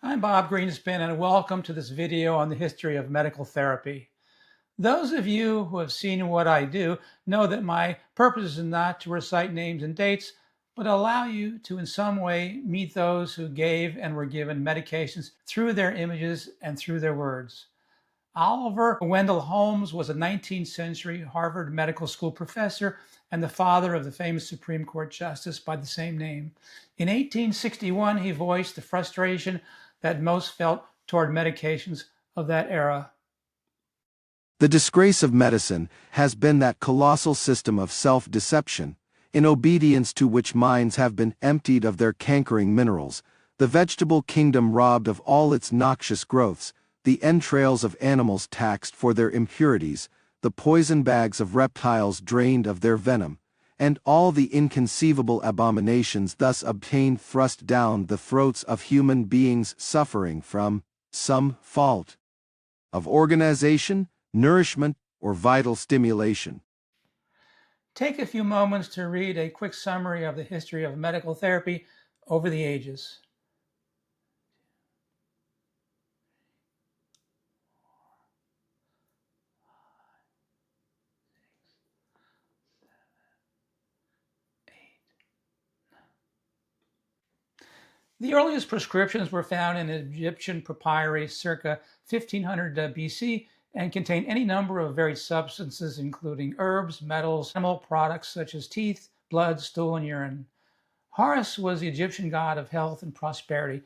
I'm Bob Greenspan, and welcome to this video on the history of medical therapy. Those of you who have seen what I do know that my purpose is not to recite names and dates, but allow you to in some way meet those who gave and were given medications through their images and through their words. Oliver Wendell Holmes was a 19th century Harvard Medical School professor and the father of the famous Supreme Court justice by the same name. In 1861, he voiced the frustration that most felt toward medications of that era. The disgrace of medicine has been that colossal system of self-deception, in obedience to which minds have been emptied of their cankering minerals, the vegetable kingdom robbed of all its noxious growths, the entrails of animals taxed for their impurities, the poison bags of reptiles drained of their venom, and all the inconceivable abominations thus obtained thrust down the throats of human beings suffering from some fault of organization, nourishment, or vital stimulation. Take a few moments to read a quick summary of the history of medical therapy over the ages. The earliest prescriptions were found in Egyptian papyri circa 1500 BC and contain any number of varied substances, including herbs, metals, animal products such as teeth, blood, stool, and urine. Horus was the Egyptian god of health and prosperity,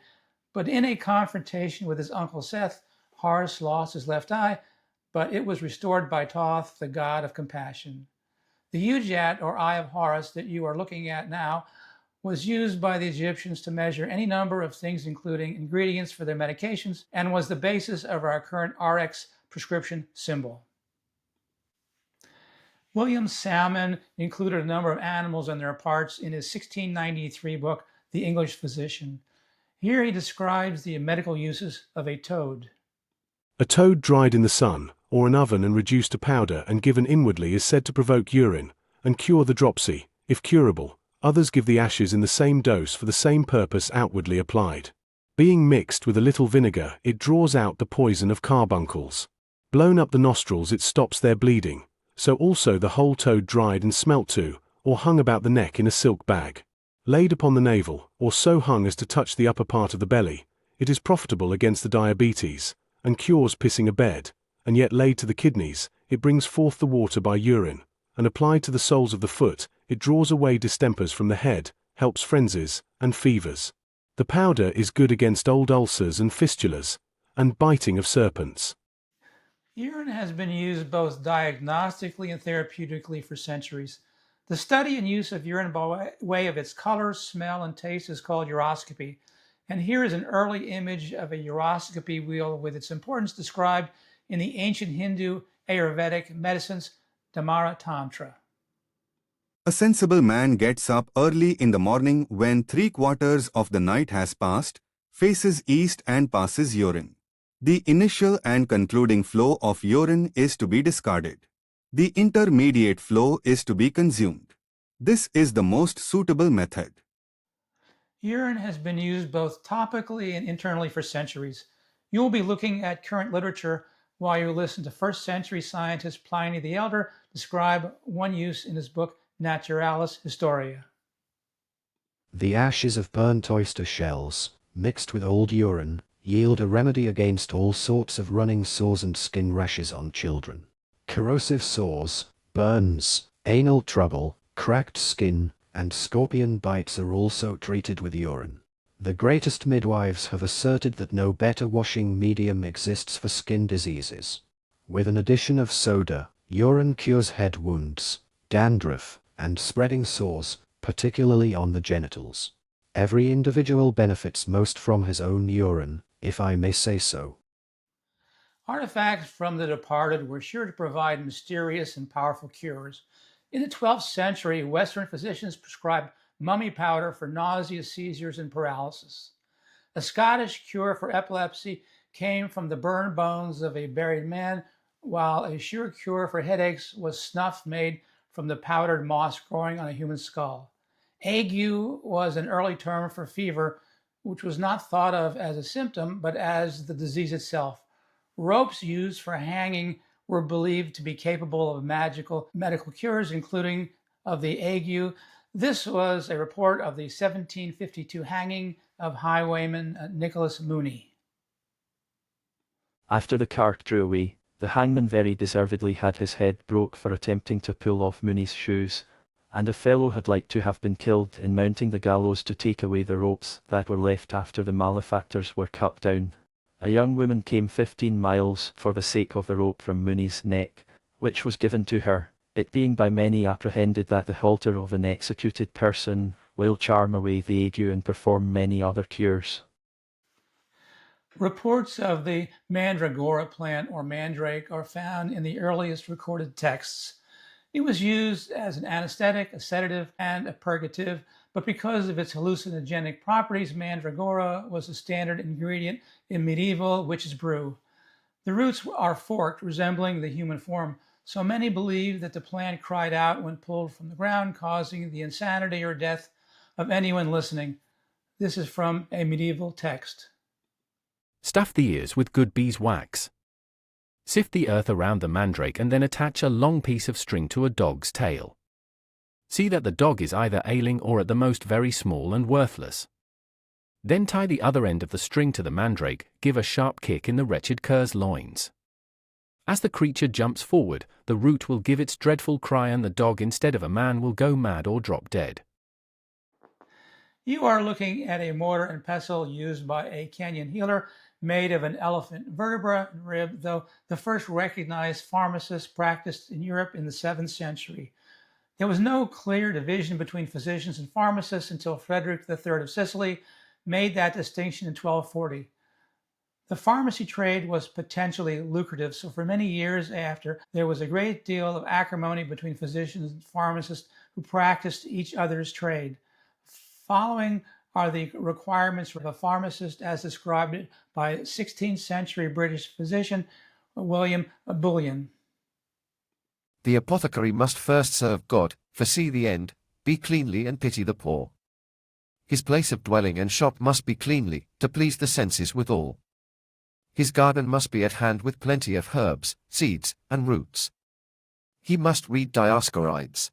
but in a confrontation with his uncle Seth, Horus lost his left eye, but it was restored by Thoth, the god of compassion. The Ujat, or Eye of Horus, that you are looking at now, was used by the Egyptians to measure any number of things, including ingredients for their medications, and was the basis of our current Rx prescription symbol. William Salmon included a number of animals and their parts in his 1693 book, The English Physician. Here he describes the medical uses of a toad. A toad dried in the sun, or an oven and reduced to powder and given inwardly is said to provoke urine, and cure the dropsy, if curable. Others give the ashes in the same dose for the same purpose outwardly applied. Being mixed with a little vinegar, it draws out the poison of carbuncles. Blown up the nostrils, it stops their bleeding, so also the whole toad dried and smelt to, or hung about the neck in a silk bag. Laid upon the navel, or so hung as to touch the upper part of the belly, it is profitable against the diabetes, and cures pissing abed, and yet laid to the kidneys, it brings forth the water by urine, and applied to the soles of the foot, it draws away distempers from the head, helps frenzies, and fevers. The powder is good against old ulcers and fistulas, and biting of serpents. Urine has been used both diagnostically and therapeutically for centuries. The study and use of urine by way of its color, smell, and taste is called uroscopy. And here is an early image of a uroscopy wheel with its importance described in the ancient Hindu Ayurvedic medicines, Dhamara Tantra. A sensible man gets up early in the morning when 3/4 of the night has passed, faces east and passes urine. The initial and concluding flow of urine is to be discarded. The intermediate flow is to be consumed. This is the most suitable method. Urine has been used both topically and internally for centuries. You will be looking at current literature while you listen to first century scientist Pliny the Elder describe one use in his book Naturalis Historia. The ashes of burnt oyster shells, mixed with old urine, yield a remedy against all sorts of running sores and skin rashes on children. Corrosive sores, burns, anal trouble, cracked skin, and scorpion bites are also treated with urine. The greatest midwives have asserted that no better washing medium exists for skin diseases. With an addition of soda, urine cures head wounds, dandruff, and spreading sores, particularly on the genitals. Every individual benefits most from his own urine, if I may say so. Artifacts from the departed were sure to provide mysterious and powerful cures. In the 12th century, Western physicians prescribed mummy powder for nausea, seizures, and paralysis. A Scottish cure for epilepsy came from the burned bones of a buried man, while a sure cure for headaches was snuff made from the powdered moss growing on a human skull. Ague was an early term for fever, which was not thought of as a symptom, but as the disease itself. Ropes used for hanging were believed to be capable of magical medical cures, including of the ague. This was a report of the 1752 hanging of highwayman Nicholas Mooney. After the cart drew away, the hangman very deservedly had his head broke for attempting to pull off Mooney's shoes, and a fellow had like to have been killed in mounting the gallows to take away the ropes that were left after the malefactors were cut down. A young woman came 15 miles for the sake of the rope from Mooney's neck, which was given to her, it being by many apprehended that the halter of an executed person will charm away the ague and perform many other cures. Reports of the mandragora plant or mandrake are found in the earliest recorded texts. It was used as an anesthetic, a sedative, and a purgative, but because of its hallucinogenic properties, mandragora was a standard ingredient in medieval witch's brew. The roots are forked, resembling the human form, so many believe that the plant cried out when pulled from the ground, causing the insanity or death of anyone listening. This is from a medieval text. Stuff the ears with good beeswax. Sift the earth around the mandrake and then attach a long piece of string to a dog's tail. See that the dog is either ailing or at the most very small and worthless. Then tie the other end of the string to the mandrake, give a sharp kick in the wretched cur's loins. As the creature jumps forward, the root will give its dreadful cry and the dog instead of a man will go mad or drop dead. You are looking at a mortar and pestle used by a canyon healer made of an elephant vertebra and rib, though the first recognized pharmacist practiced in Europe in the 7th century. There was no clear division between physicians and pharmacists until Frederick III of Sicily made that distinction in 1240. The pharmacy trade was potentially lucrative, so for many years after, there was a great deal of acrimony between physicians and pharmacists who practiced each other's trade. Following are the requirements of a pharmacist as described by 16th century British physician William Bullion. The apothecary must first serve God, foresee the end, be cleanly and pity the poor. His place of dwelling and shop must be cleanly, to please the senses withal. His garden must be at hand with plenty of herbs, seeds, and roots. He must read Dioscorides.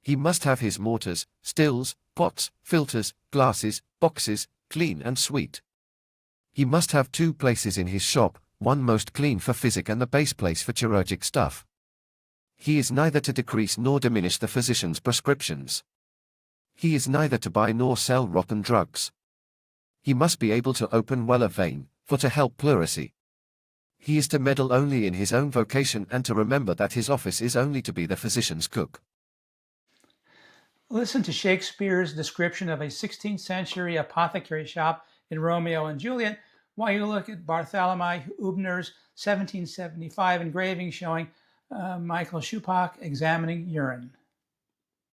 He must have his mortars, stills, pots, filters, glasses, boxes, clean and sweet. He must have 2 places in his shop, one most clean for physic and the base place for chirurgic stuff. He is neither to decrease nor diminish the physician's prescriptions. He is neither to buy nor sell rotten drugs. He must be able to open well a vein, for to help pleurisy. He is to meddle only in his own vocation and to remember that his office is only to be the physician's cook. Listen to Shakespeare's description of a 16th century apothecary shop in Romeo and Juliet while you look at Bartholomew Hübner's 1775 engraving showing Michael Schuppach examining urine.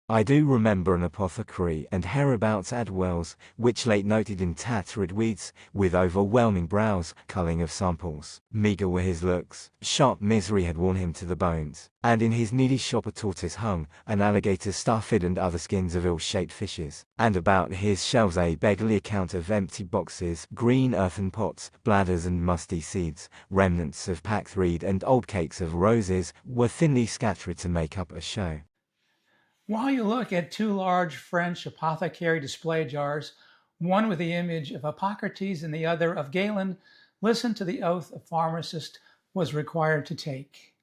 I do remember an apothecary and hereabouts at Wells, which late noted in tattered weeds, with overwhelming brows, culling of samples. Meagre were his looks, sharp misery had worn him to the bones, and in his needy shop a tortoise hung, an alligator stuffed and other skins of ill-shaped fishes, and about his shelves a beggarly account of empty boxes, green earthen pots, bladders and musty seeds, remnants of packed reed and old cakes of roses, were thinly scattered to make up a show. While you look at 2 large French apothecary display jars, one with the image of Hippocrates and the other of Galen, listen to the oath a pharmacist was required to take.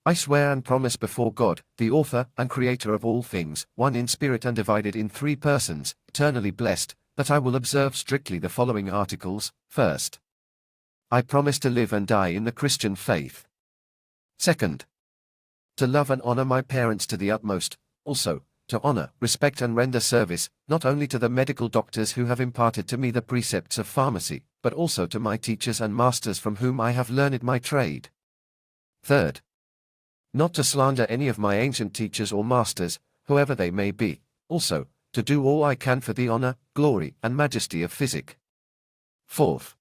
I swear and promise before God, the author and creator of all things, one in spirit and divided in 3 persons, eternally blessed, that I will observe strictly the following articles. First, I promise to live and die in the Christian faith. Second, to love and honor my parents to the utmost, also, to honor, respect and render service, not only to the medical doctors who have imparted to me the precepts of pharmacy, but also to my teachers and masters from whom I have learned my trade. Third, not to slander any of my ancient teachers or masters, whoever they may be, also, to do all I can for the honor, glory and majesty of physic. Fourth,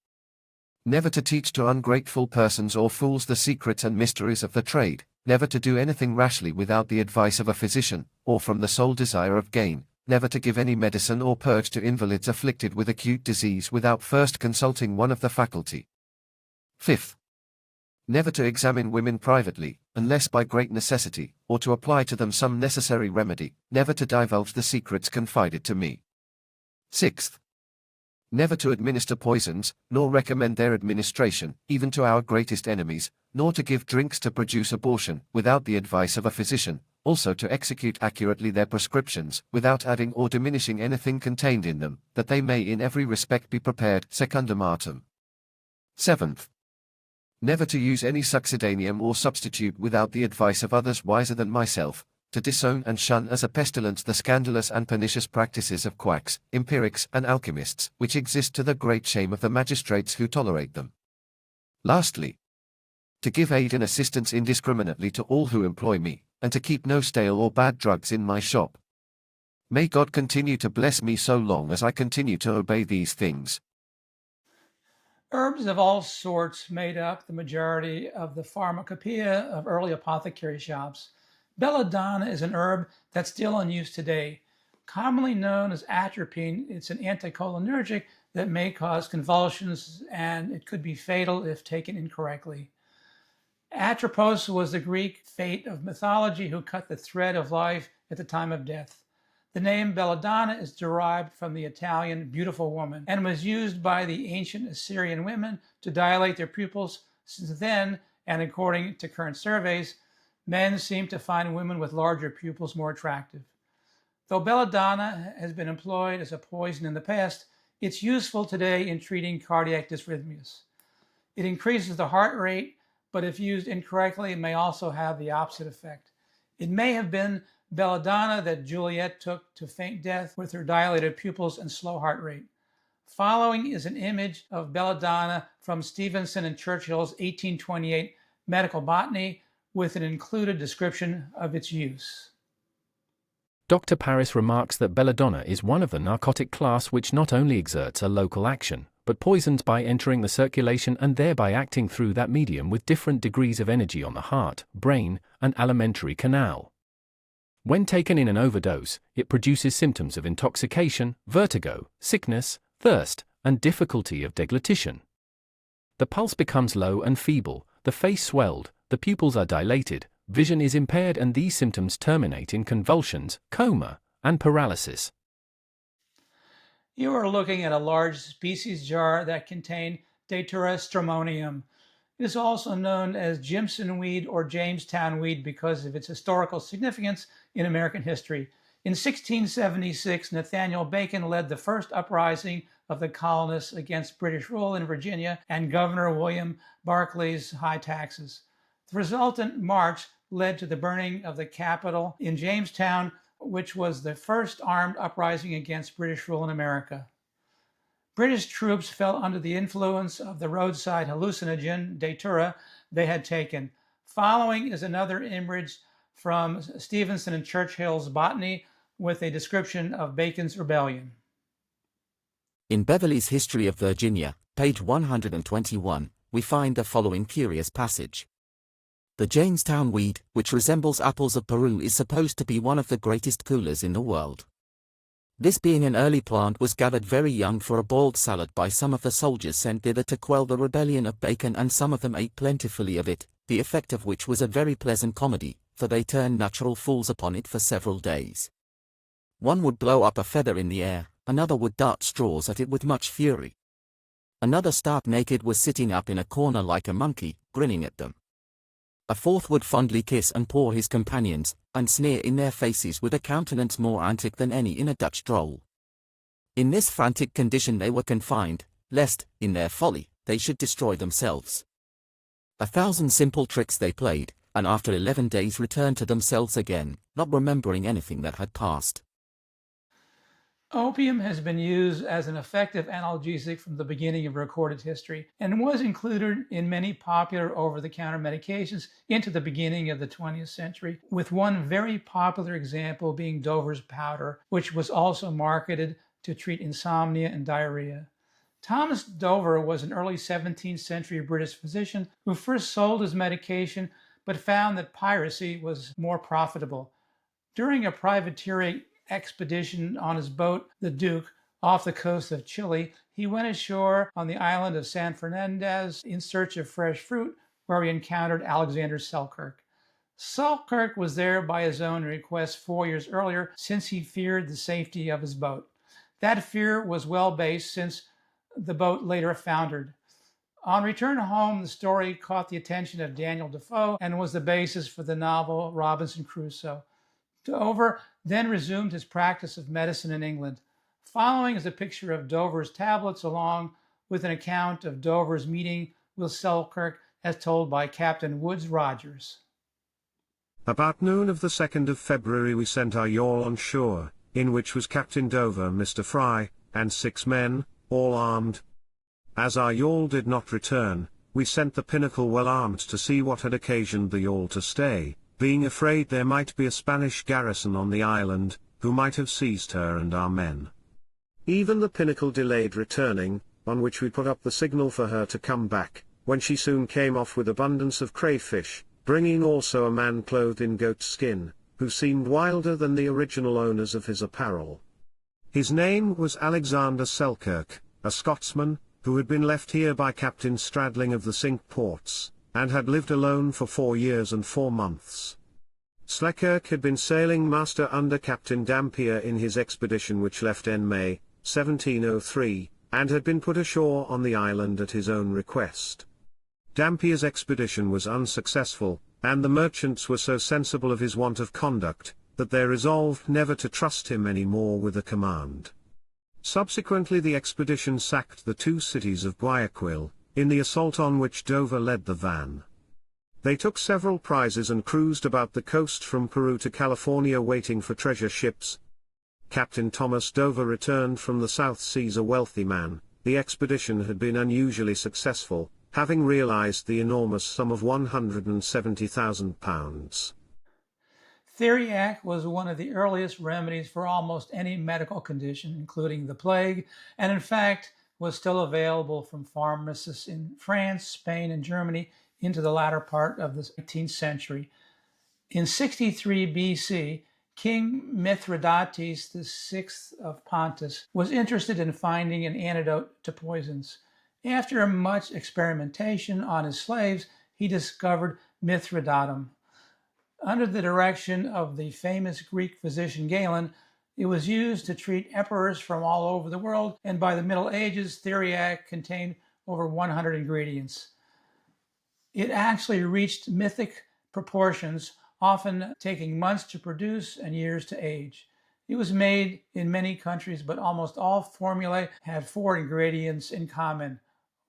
never to teach to ungrateful persons or fools the secrets and mysteries of the trade, never to do anything rashly without the advice of a physician, or from the sole desire of gain, never to give any medicine or purge to invalids afflicted with acute disease without first consulting one of the faculty. 5th. Never to examine women privately, unless by great necessity, or to apply to them some necessary remedy, never to divulge the secrets confided to me. 6th. Never to administer poisons, nor recommend their administration, even to our greatest enemies, nor to give drinks to produce abortion, without the advice of a physician, also to execute accurately their prescriptions, without adding or diminishing anything contained in them, that they may in every respect be prepared secundum artem. 7th. Never to use any succedaneum or substitute without the advice of others wiser than myself, to disown and shun as a pestilence the scandalous and pernicious practices of quacks, empirics, and alchemists, which exist to the great shame of the magistrates who tolerate them. Lastly, to give aid and assistance indiscriminately to all who employ me, and to keep no stale or bad drugs in my shop. May God continue to bless me so long as I continue to obey these things. Herbs of all sorts made up the majority of the pharmacopoeia of early apothecary shops. Belladonna is an herb that's still in use today. Commonly known as atropine, it's an anticholinergic that may cause convulsions, and it could be fatal if taken incorrectly. Atropos was the Greek fate of mythology who cut the thread of life at the time of death. The name belladonna is derived from the Italian beautiful woman and was used by the ancient Assyrian women to dilate their pupils. Since then, and according to current surveys, men seem to find women with larger pupils more attractive. Though belladonna has been employed as a poison in the past, it's useful today in treating cardiac dysrhythmias. It increases the heart rate, but if used incorrectly, it may also have the opposite effect. It may have been belladonna that Juliet took to faint death with her dilated pupils and slow heart rate. Following is an image of belladonna from Stevenson and Churchill's 1828 Medical Botany with an included description of its use. Dr. Paris remarks that belladonna is one of the narcotic class which not only exerts a local action, but poisons by entering the circulation and thereby acting through that medium with different degrees of energy on the heart, brain, and alimentary canal. When taken in an overdose, it produces symptoms of intoxication, vertigo, sickness, thirst, and difficulty of deglutition. The pulse becomes low and feeble, the face swelled, the pupils are dilated, vision is impaired, and these symptoms terminate in convulsions, coma, and paralysis. You are looking at a large species jar that contained Datura stramonium. It is also known as Jimson weed or Jamestown weed because of its historical significance in American history. In 1676, Nathaniel Bacon led the first uprising of the colonists against British rule in Virginia and Governor William Berkeley's high taxes. The resultant march led to the burning of the Capitol in Jamestown, which was the first armed uprising against British rule in America. British troops fell under the influence of the roadside hallucinogen, Datura, they had taken. Following is another image from Stevenson and Churchill's Botany with a description of Bacon's rebellion. In Beverley's History of Virginia, page 121, we find the following curious passage. The Jamestown weed, which resembles apples of Peru, is supposed to be one of the greatest coolers in the world. This being an early plant was gathered very young for a boiled salad by some of the soldiers sent thither to quell the rebellion of Bacon, and some of them ate plentifully of it, the effect of which was a very pleasant comedy, for they turned natural fools upon it for several days. One would blow up a feather in the air, another would dart straws at it with much fury. Another stark naked was sitting up in a corner like a monkey, grinning at them. A fourth would fondly kiss and paw his companions, and sneer in their faces with a countenance more antic than any in a Dutch droll. In this frantic condition they were confined, lest, in their folly, they should destroy themselves. 1,000 simple tricks they played, and after 11 days returned to themselves again, not remembering anything that had passed. Opium has been used as an effective analgesic from the beginning of recorded history and was included in many popular over-the-counter medications into the beginning of the 20th century, with one very popular example being Dover's powder, which was also marketed to treat insomnia and diarrhea. Thomas Dover was an early 17th century British physician who first sold his medication but found that piracy was more profitable. During a privateering expedition on his boat, the Duke, off the coast of Chile, he went ashore on the island of San Fernandez in search of fresh fruit, where he encountered Alexander Selkirk. Selkirk was there by his own request 4 years earlier, since he feared the safety of his boat. That fear was well based, since the boat later foundered. On return home, the story caught the attention of Daniel Defoe and was the basis for the novel Robinson Crusoe. Dover then resumed his practice of medicine in England. Following is a picture of Dover's tablets along with an account of Dover's meeting with Selkirk as told by Captain Woodes Rogers. About noon of the 2nd of February we sent our yawl on shore, in which was Captain Dover, Mr. Fry, and 6 men, all armed. As our yawl did not return, we sent the Pinnacle well armed to see what had occasioned the yawl to stay, being afraid there might be a Spanish garrison on the island, who might have seized her and our men. Even the Pinnacle delayed returning, on which we put up the signal for her to come back, when she soon came off with abundance of crayfish, bringing also a man clothed in goat skin, who seemed wilder than the original owners of his apparel. His name was Alexander Selkirk, a Scotsman, who had been left here by Captain Stradling of the Cinque Ports, and had lived alone for 4 years and 4 months. Selkirk had been sailing master under Captain Dampier in his expedition which left in May, 1703, and had been put ashore on the island at his own request. Dampier's expedition was unsuccessful, and the merchants were so sensible of his want of conduct, that they resolved never to trust him any more with a command. Subsequently the expedition sacked the 2 cities of Guayaquil, in the assault on which Dover led the van. They took several prizes and cruised about the coast from Peru to California waiting for treasure ships. Captain Thomas Dover returned from the South Seas a wealthy man. The expedition had been unusually successful, having realized the enormous sum of £170,000. Theriac was one of the earliest remedies for almost any medical condition, including the plague, and in fact was still available from pharmacists in France, Spain, and Germany into the latter part of the 18th century. In 63 BC, King Mithridates VI of Pontus was interested in finding an antidote to poisons. After much experimentation on his slaves, he discovered Mithridatum. Under the direction of the famous Greek physician Galen, it was used to treat emperors from all over the world, and by the Middle Ages, Theriac contained over 100 ingredients. It actually reached mythic proportions, often taking months to produce and years to age. It was made in many countries, but almost all formulae had 4 ingredients in common: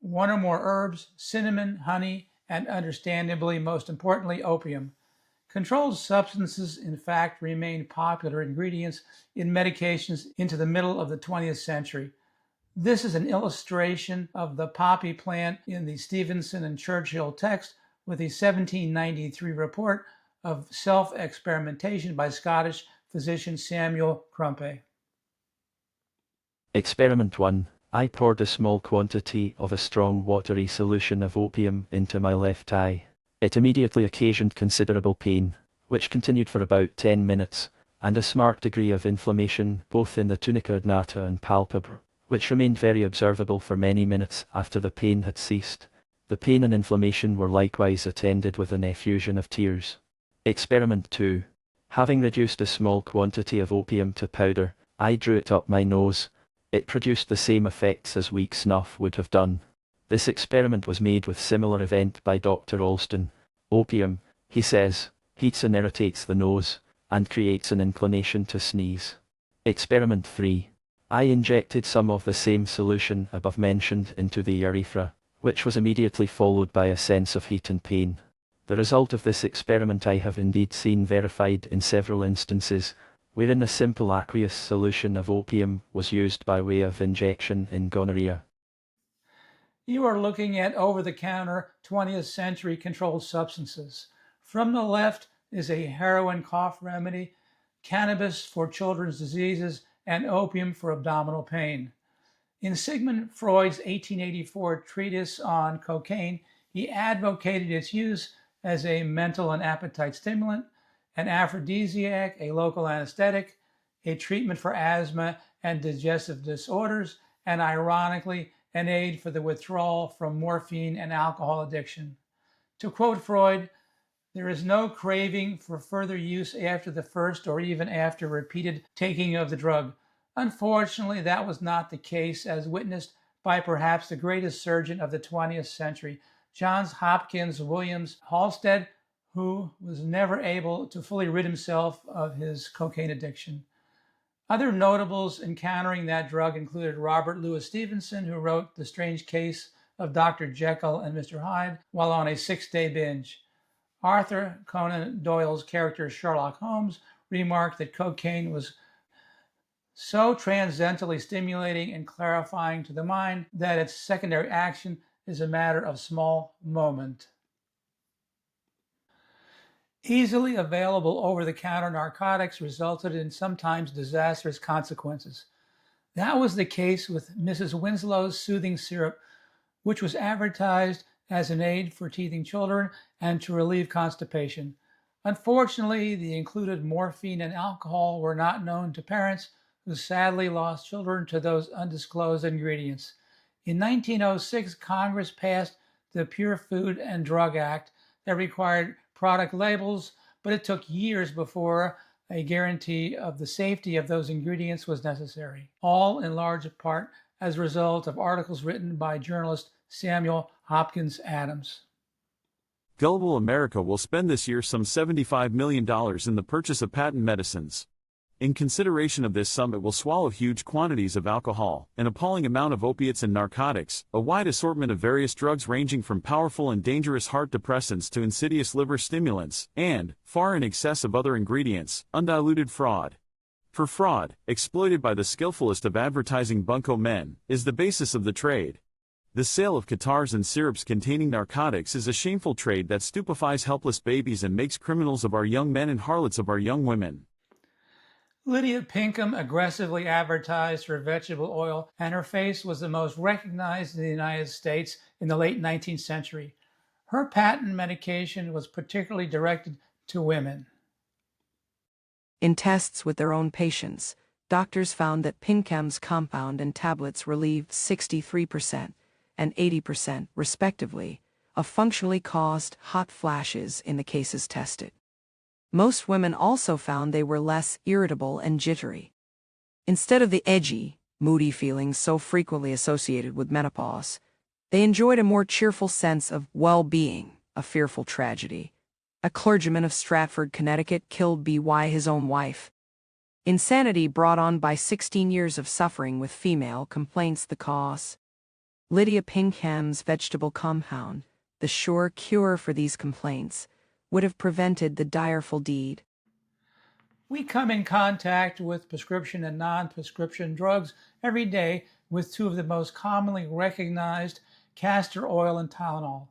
1 or more herbs, cinnamon, honey, and understandably, most importantly, opium. Controlled substances, in fact, remained popular ingredients in medications into the middle of the 20th century. This is an illustration of the poppy plant in the Stevenson and Churchill text with the 1793 report of self-experimentation by Scottish physician Samuel Crumpe. Experiment 1. I poured a small quantity of a strong watery solution of opium into my left eye. It immediately occasioned considerable pain, which continued for about 10 minutes, and a smart degree of inflammation both in the tunica ordinata and palpebra, which remained very observable for many minutes after the pain had ceased. The pain and inflammation were likewise attended with an effusion of tears. Experiment 2. Having reduced a small quantity of opium to powder, I drew it up my nose. It produced the same effects as weak snuff would have done. This experiment was made with similar event by Dr. Alston. Opium, he says, heats and irritates the nose, and creates an inclination to sneeze. Experiment 3. I injected some of the same solution above mentioned into the urethra, which was immediately followed by a sense of heat and pain. The result of this experiment I have indeed seen verified in several instances, wherein a simple aqueous solution of opium was used by way of injection in gonorrhea. You are looking at over-the-counter 20th century controlled substances. From the left is a heroin cough remedy, cannabis for children's diseases, and opium for abdominal pain. In Sigmund Freud's 1884 treatise on cocaine, he advocated its use as a mental and appetite stimulant, an aphrodisiac, a local anesthetic, a treatment for asthma and digestive disorders, and ironically, an aid for the withdrawal from morphine and alcohol addiction. To quote Freud, there is no craving for further use after the first or even after repeated taking of the drug. Unfortunately, that was not the case, as witnessed by perhaps the greatest surgeon of the 20th century, Johns Hopkins Williams Halsted, who was never able to fully rid himself of his cocaine addiction. Other notables encountering that drug included Robert Louis Stevenson, who wrote The Strange Case of Dr. Jekyll and Mr. Hyde while on a 6-day binge. Arthur Conan Doyle's character Sherlock Holmes remarked that cocaine was so transcendently stimulating and clarifying to the mind that its secondary action is a matter of small moment. Easily available over-the-counter narcotics resulted in sometimes disastrous consequences. That was the case with Mrs. Winslow's soothing syrup, which was advertised as an aid for teething children and to relieve constipation. Unfortunately, the included morphine and alcohol were not known to parents who sadly lost children to those undisclosed ingredients. In 1906, Congress passed the Pure Food and Drug Act that required product labels, but it took years before a guarantee of the safety of those ingredients was necessary, all in large part as a result of articles written by journalist Samuel Hopkins Adams. Gullible America will spend this year some $75 million in the purchase of patent medicines. In consideration of this sum, it will swallow huge quantities of alcohol, an appalling amount of opiates and narcotics, a wide assortment of various drugs ranging from powerful and dangerous heart depressants to insidious liver stimulants, and, far in excess of other ingredients, undiluted fraud. For fraud, exploited by the skillfulest of advertising bunco men, is the basis of the trade. The sale of catarrhs and syrups containing narcotics is a shameful trade that stupefies helpless babies and makes criminals of our young men and harlots of our young women. Lydia Pinkham aggressively advertised her vegetable oil, and her face was the most recognized in the United States in the late 19th century. Her patent medication was particularly directed to women. In tests with their own patients, doctors found that Pinkham's compound and tablets relieved 63% and 80%, respectively, of functionally caused hot flashes in the cases tested. Most women also found they were less irritable and jittery. Instead of the edgy, moody feelings so frequently associated with menopause, they enjoyed a more cheerful sense of well-being, a fearful tragedy. A clergyman of Stratford, Connecticut, killed by his own wife. Insanity brought on by 16 years of suffering with female complaints the cause. Lydia Pinkham's vegetable compound, the sure cure for these complaints, would have prevented the direful deed. We come in contact with prescription and non-prescription drugs every day, with two of the most commonly recognized, castor oil and Tylenol.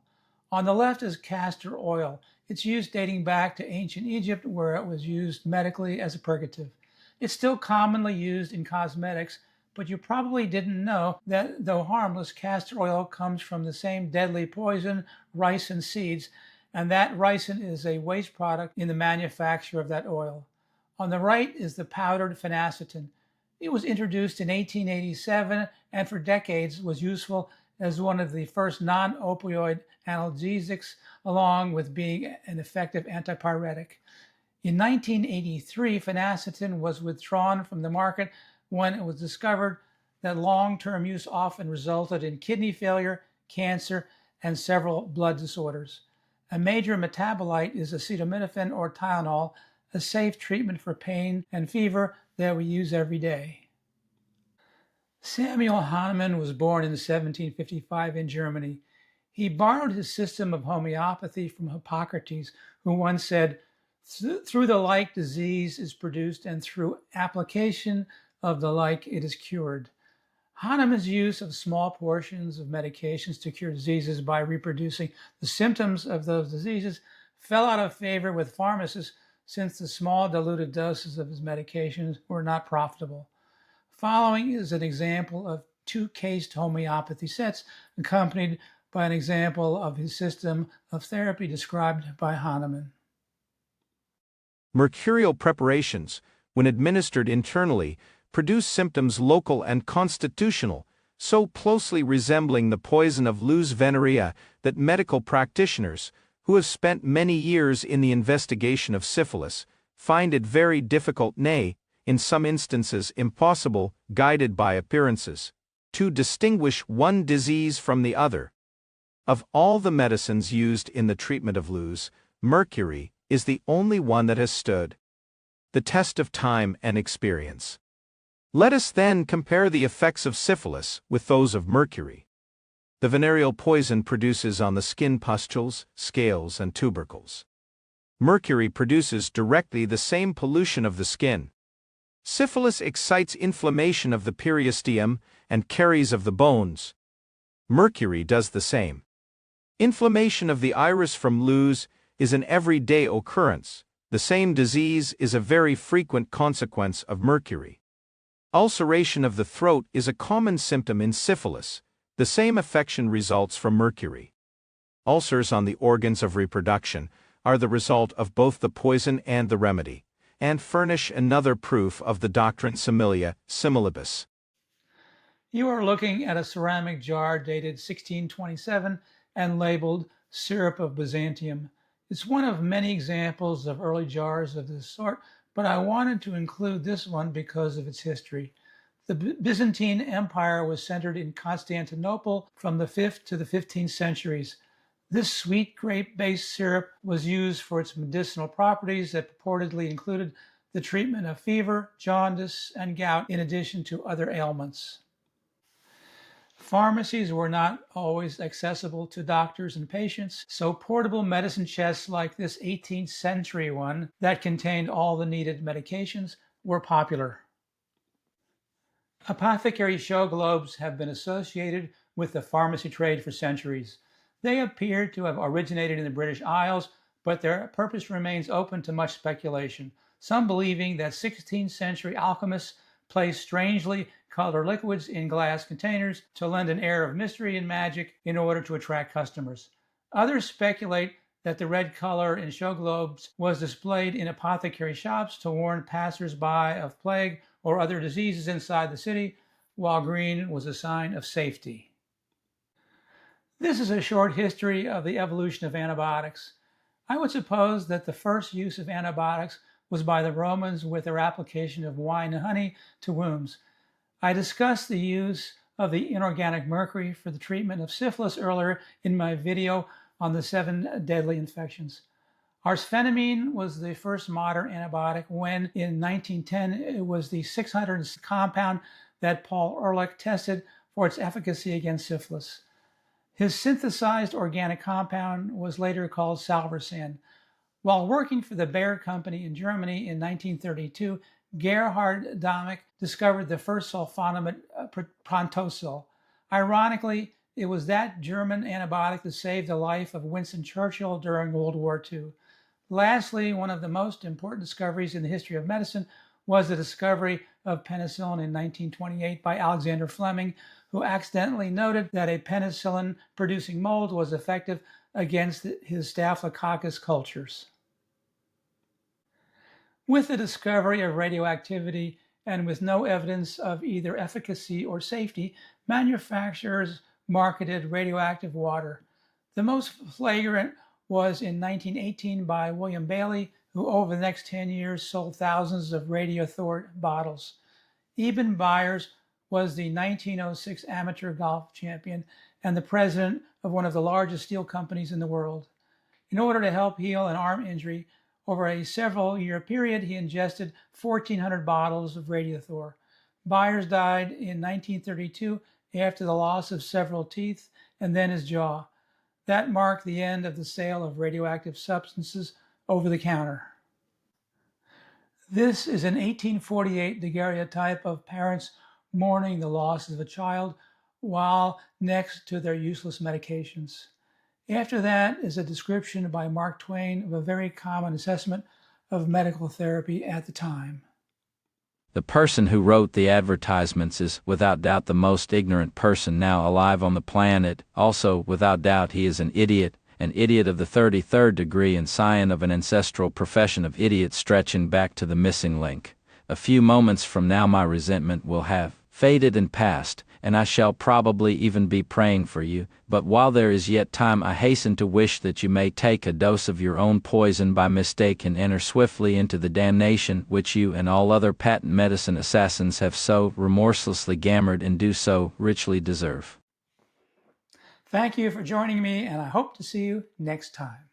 On the left is castor oil. Its use dating back to ancient Egypt, where it was used medically as a purgative. It's still commonly used in cosmetics, but you probably didn't know that, though harmless, castor oil comes from the same deadly poison, ricin seeds, and that ricin is a waste product in the manufacture of that oil. On the right is the powdered phenacetin. It was introduced in 1887 and for decades was useful as one of the first non-opioid analgesics, along with being an effective antipyretic. In 1983, phenacetin was withdrawn from the market when it was discovered that long-term use often resulted in kidney failure, cancer, and several blood disorders. A major metabolite is acetaminophen or Tylenol, a safe treatment for pain and fever that we use every day. Samuel Hahnemann was born in 1755 in Germany. He borrowed his system of homeopathy from Hippocrates, who once said, "Through the like disease is produced, and through application of the like it is cured." Hahnemann's use of small portions of medications to cure diseases by reproducing the symptoms of those diseases fell out of favor with pharmacists, since the small diluted doses of his medications were not profitable. Following is an example of two cased homeopathy sets, accompanied by an example of his system of therapy described by Hahnemann. Mercurial preparations, when administered internally, produce symptoms local and constitutional, so closely resembling the poison of luz venerea that medical practitioners, who have spent many years in the investigation of syphilis, find it very difficult, nay, in some instances impossible, guided by appearances, to distinguish one disease from the other. Of all the medicines used in the treatment of luz, mercury is the only one that has stood the test of time and experience. Let us then compare the effects of syphilis with those of mercury. The venereal poison produces on the skin pustules, scales, and tubercles. Mercury produces directly the same pollution of the skin. Syphilis excites inflammation of the periosteum and caries of the bones. Mercury does the same. Inflammation of the iris from luz is an everyday occurrence. The same disease is a very frequent consequence of mercury. Ulceration of the throat is a common symptom in syphilis. The same affection results from mercury. Ulcers on the organs of reproduction are the result of both the poison and the remedy, and furnish another proof of the doctrine similia similibus. You are looking at a ceramic jar dated 1627 and labeled syrup of Byzantium. It's one of many examples of early jars of this sort, but I wanted to include this one because of its history. The Byzantine Empire was centered in Constantinople from the 5th to the 15th centuries. This sweet grape-based syrup was used for its medicinal properties that purportedly included the treatment of fever, jaundice, and gout, in addition to other ailments. Pharmacies were not always accessible to doctors and patients, so portable medicine chests like this 18th century one that contained all the needed medications were popular. Apothecary show globes have been associated with the pharmacy trade for centuries. They appear to have originated in the British Isles, but their purpose remains open to much speculation, some believing that 16th century alchemists placed strangely colored liquids in glass containers to lend an air of mystery and magic in order to attract customers. Others speculate that the red color in show globes was displayed in apothecary shops to warn passers-by of plague or other diseases inside the city, while green was a sign of safety. This is a short history of the evolution of antibiotics. I would suppose that the first use of antibiotics was by the Romans with their application of wine and honey to wounds. I discussed the use of the inorganic mercury for the treatment of syphilis earlier in my video on the 7 deadly infections. Arsphenamine was the first modern antibiotic when, in 1910, it was the 600th compound that Paul Ehrlich tested for its efficacy against syphilis. His synthesized organic compound was later called salvarsan. While working for the Bayer Company in Germany in 1932, Gerhard Damick discovered the first sulfonamide prontosol. Ironically, it was that German antibiotic that saved the life of Winston Churchill during World War II. Lastly, one of the most important discoveries in the history of medicine was the discovery of penicillin in 1928 by Alexander Fleming, who accidentally noted that a penicillin-producing mold was effective against his Staphylococcus cultures. With the discovery of radioactivity and with no evidence of either efficacy or safety, manufacturers marketed radioactive water. The most flagrant was in 1918 by William Bailey, who over the next 10 years sold thousands of Radiothor bottles. Eben Byers was the 1906 amateur golf champion and the president of one of the largest steel companies in the world. In order to help heal an arm injury, over a several-year period, he ingested 1,400 bottles of Radiothor. Byers died in 1932 after the loss of several teeth and then his jaw. That marked the end of the sale of radioactive substances over the counter. This is an 1848 daguerreotype of parents mourning the loss of a child while next to their useless medications. After that is a description by Mark Twain of a very common assessment of medical therapy at the time. The person who wrote the advertisements is without doubt the most ignorant person now alive on the planet. Also, without doubt, he is an idiot of the 33rd degree and scion of an ancestral profession of idiots stretching back to the missing link. A few moments from now my resentment will have faded and passed, and I shall probably even be praying for you, but while there is yet time I hasten to wish that you may take a dose of your own poison by mistake and enter swiftly into the damnation which you and all other patent medicine assassins have so remorselessly gammered and do so richly deserve. Thank you for joining me, and I hope to see you next time.